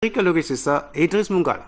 C'est ça, Idriss Mungala.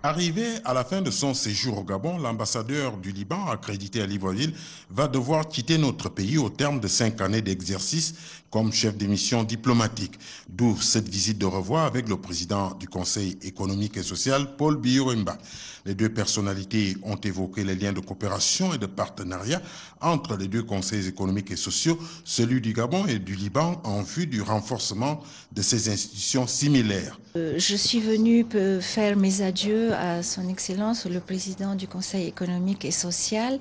Arrivé à la fin de son séjour au Gabon, l'ambassadeur du Liban, accrédité à Libreville, va devoir quitter notre pays au terme de 5 années d'exercice comme chef de mission diplomatique. D'où cette visite de revoir avec le président du Conseil économique et social, Paul Biya-Rumba. Les deux personnalités ont évoqué les liens de coopération et de partenariat entre les deux conseils économiques et sociaux, celui du Gabon et du Liban, en vue du renforcement de ces institutions similaires. Je suis venue faire mes adieux à Son Excellence, le président du Conseil économique et social,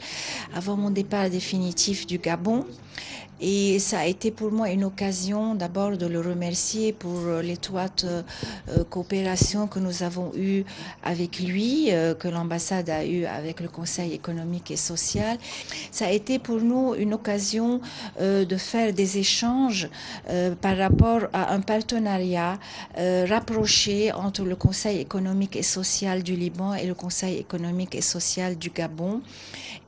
avant mon départ définitif du Gabon. Et ça a été pour moi une occasion d'abord de le remercier pour l'étroite coopération que nous avons eue avec lui, que l'ambassade a eue avec le Conseil économique et social. Ça a été pour nous une occasion de faire des échanges par rapport à un partenariat rapproché entre le Conseil économique et social du Liban et le Conseil économique et social du Gabon.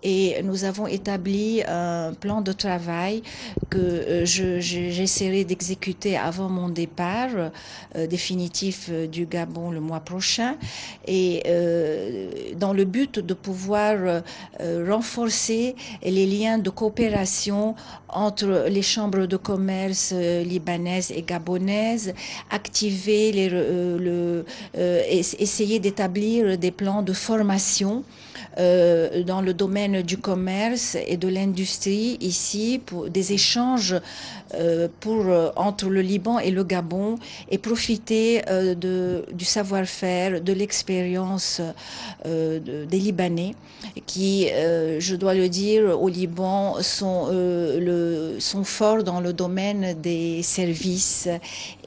Et nous avons établi un plan de travail que j'essaierai d'exécuter avant mon départ définitif du Gabon le mois prochain, et dans le but de pouvoir renforcer les liens de coopération entre les chambres de commerce libanaises et gabonaises, activer essayer d'établir des plans de formation dans le domaine du commerce et de l'industrie ici, pour des échanges entre le Liban et le Gabon, et profiter du savoir-faire, de l'expérience des Libanais qui, je dois le dire, au Liban sont forts dans le domaine des services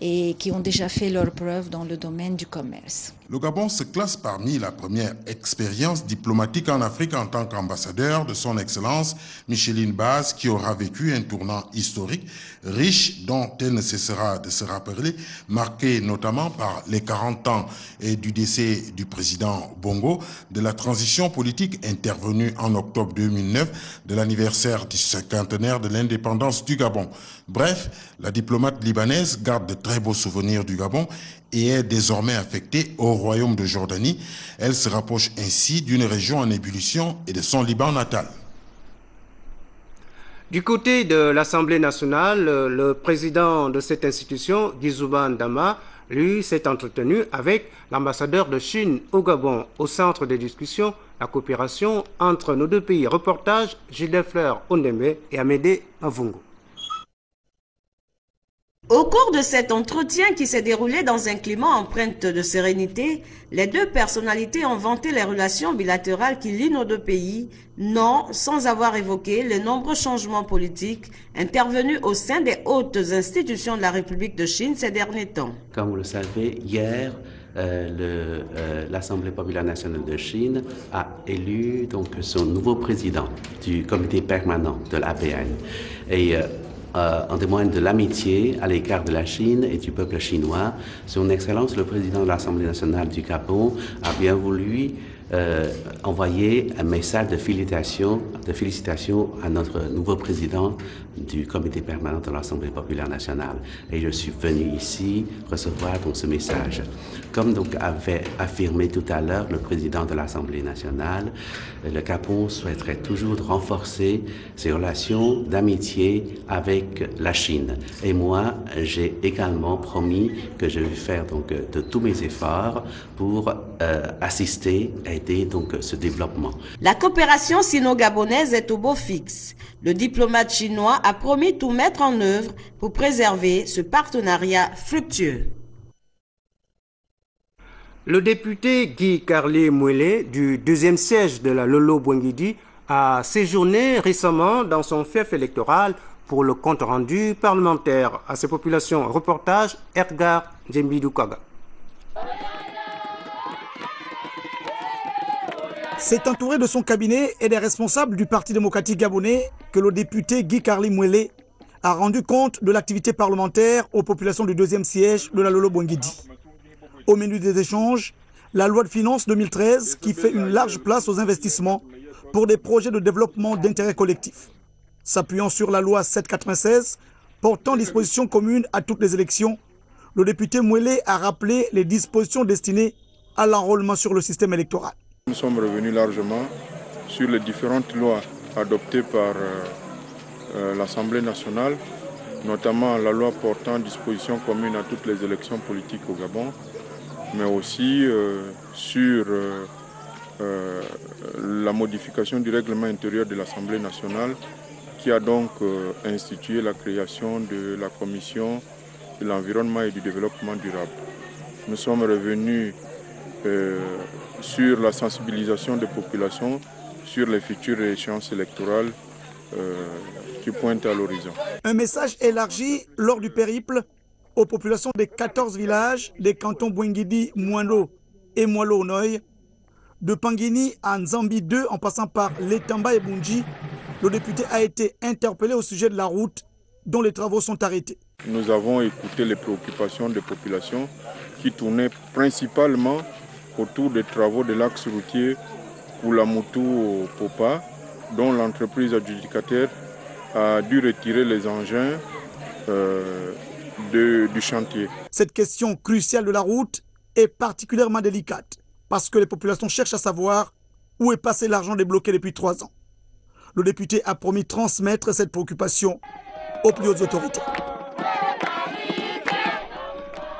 et qui ont déjà fait leurs preuves dans le domaine du commerce. Le Gabon se classe parmi la première expérience diplomatique en Afrique en tant qu'ambassadeur de son Excellence Micheline Baz, qui aura vécu un tournant historique, riche, dont elle ne cessera de se rappeler, marqué notamment par les 40 ans et du décès du président Bongo, de la transition politique intervenue en octobre 2009, de l'anniversaire du cinquantenaire de l'indépendance du Gabon. Bref, la diplomate libanaise garde de très beaux souvenirs du Gabon et est désormais affectée au Royaume de Jordanie. Elle se rapproche ainsi d'une région en ébullition et de son Liban natal. Du côté de l'Assemblée nationale, le président de cette institution, Guizouba Ndama, lui, s'est entretenu avec l'ambassadeur de Chine au Gabon, au centre des discussions, la coopération entre nos deux pays. Reportage Gilles Fleur Ondembe et Amédée Mavungo. Au cours de cet entretien qui s'est déroulé dans un climat empreinte de sérénité, les deux personnalités ont vanté les relations bilatérales qui lient nos deux pays, non sans avoir évoqué les nombreux changements politiques intervenus au sein des hautes institutions de la République de Chine ces derniers temps. Comme vous le savez, hier, l'Assemblée populaire nationale de Chine a élu donc son nouveau président du comité permanent de l'APN. Et en témoigne de l'amitié à l'égard de la Chine et du peuple chinois. Son Excellence, le président de l'Assemblée nationale du Gabon, a bien voulu envoyer un message de félicitations à notre nouveau président du comité permanent de l'Assemblée populaire nationale. Et je suis venu ici recevoir donc ce message. Comme donc avait affirmé tout à l'heure le président de l'Assemblée nationale, le Gabon souhaiterait toujours renforcer ses relations d'amitié avec la Chine. Et moi, j'ai également promis que je vais faire donc de tous mes efforts pour assister, aider donc ce développement. La coopération sino-gabonaise est au beau fixe. Le diplomate chinois a promis tout mettre en œuvre pour préserver ce partenariat fructueux. Le député Guy Carli Mouélé du 2e siège de la Lolo Bwangidi a séjourné récemment dans son fief électoral pour le compte rendu parlementaire à ses populations. Reportage Edgar Djembidoukaga. C'est entouré de son cabinet et des responsables du Parti démocratique gabonais que le député Guy Carli Mouélé a rendu compte de l'activité parlementaire aux populations du 2e siège de la Lolo Bwangidi. Au menu des échanges, la loi de finances 2013 qui fait une large place aux investissements pour des projets de développement d'intérêt collectif. S'appuyant sur la loi 796 portant dispositions communes à toutes les élections, le député Mwele a rappelé les dispositions destinées à l'enrôlement sur le système électoral. Nous sommes revenus largement sur les différentes lois adoptées par l'Assemblée nationale, notamment la loi portant dispositions communes à toutes les élections politiques au Gabon, mais aussi sur la modification du règlement intérieur de l'Assemblée nationale qui a donc institué la création de la Commission de l'environnement et du développement durable. Nous sommes revenus sur la sensibilisation des populations sur les futures échéances électorales qui pointent à l'horizon. Un message élargi lors du périple aux populations des 14 villages des cantons Bwengidi, Mwando et Mwalo-Onoy, de Pangini à Nzambi 2 en passant par Letamba et Bunji. Le député a été interpellé au sujet de la route dont les travaux sont arrêtés. Nous avons écouté les préoccupations des populations qui tournaient principalement autour des travaux de l'axe routier Oulamoutou-Popa, dont l'entreprise adjudicataire a dû retirer les engins du chantier. Cette question cruciale de la route est particulièrement délicate parce que les populations cherchent à savoir où est passé l'argent débloqué depuis 3 ans. Le député a promis transmettre cette préoccupation aux plus hautes autorités.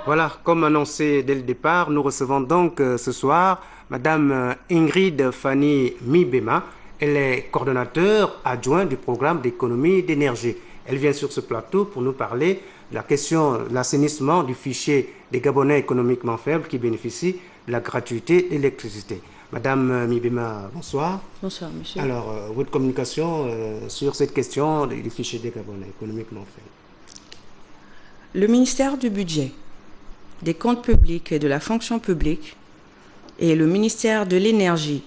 Voilà, comme annoncé dès le départ, nous recevons donc ce soir Madame Ingrid Fanny Mibema. Elle est coordonnateur adjoint du programme d'économie et d'énergie. Elle vient sur ce plateau pour nous parler de la question de l'assainissement du fichier des Gabonais économiquement faibles qui bénéficient de la gratuité de l'électricité. Madame Mibema, bonsoir. Bonsoir, monsieur. Alors, votre communication sur cette question du fichier des Gabonais économiquement faibles. Le ministère du Budget, des Comptes publics et de la Fonction publique et le ministère de l'Énergie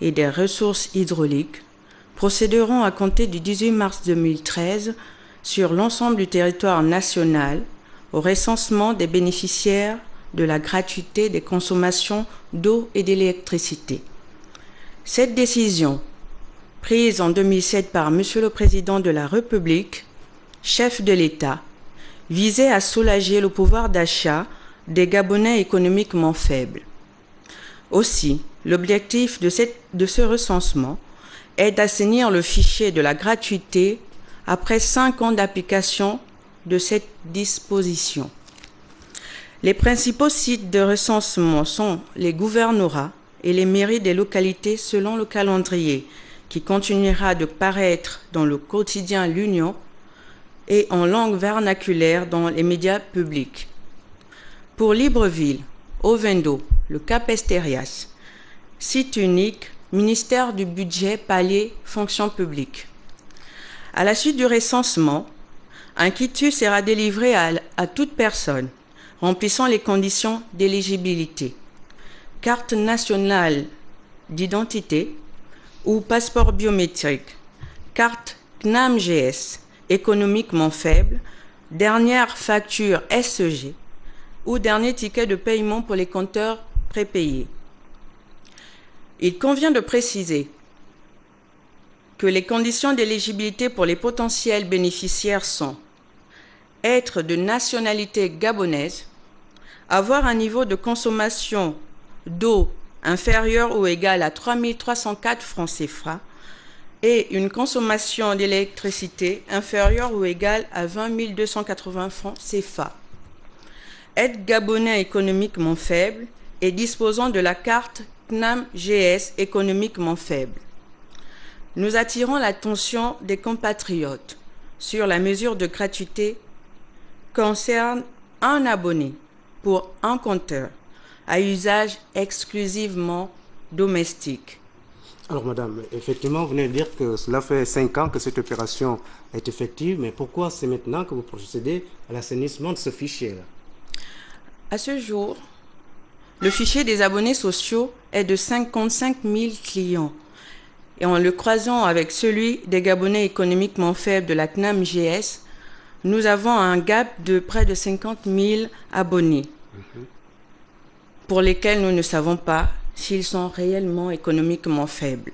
et des Ressources hydrauliques procéderont à compter du 18 mars 2013 sur l'ensemble du territoire national au recensement des bénéficiaires de la gratuité des consommations d'eau et d'électricité. Cette décision, prise en 2007 par Monsieur le Président de la République, chef de l'État, visait à soulager le pouvoir d'achat des Gabonais économiquement faibles. Aussi, l'objectif de ce recensement est d'assainir le fichier de la gratuité après 5 ans d'application de cette disposition. Les principaux sites de recensement sont les gouvernorats et les mairies des localités selon le calendrier qui continuera de paraître dans le quotidien L'Union et en langue vernaculaire dans les médias publics. Pour Libreville, Ovendo, le Cap-Esterias, site unique, ministère du Budget, palier, fonction publique. À la suite du recensement, un quitus sera délivré à toute personne remplissant les conditions d'éligibilité, carte nationale d'identité ou passeport biométrique, carte CNAM-GS économiquement faible, dernière facture SEG ou dernier ticket de paiement pour les compteurs prépayés. Il convient de préciser que les conditions d'éligibilité pour les potentiels bénéficiaires sont être de nationalité gabonaise, avoir un niveau de consommation d'eau inférieur ou égal à 3 304 francs CFA et une consommation d'électricité inférieure ou égale à 20 280 francs CFA. Être gabonais économiquement faible et disposant de la carte CNAM-GS économiquement faible. Nous attirons l'attention des compatriotes sur la mesure de gratuité concerne un abonné pour un compteur à usage exclusivement domestique. Alors madame, effectivement, vous venez de dire que cela fait 5 ans que cette opération est effective, mais pourquoi c'est maintenant que vous procédez à l'assainissement de ce fichier-là? À ce jour, le fichier des abonnés sociaux est de 55 000 clients. Et en le croisant avec celui des Gabonais économiquement faibles de la CNAM-GS, nous avons un gap de près de 50 000 abonnés, pour lesquels nous ne savons pas s'ils sont réellement économiquement faibles.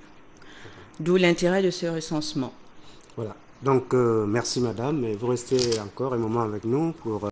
D'où l'intérêt de ce recensement. Voilà. Donc, merci madame, et vous restez encore un moment avec nous pour...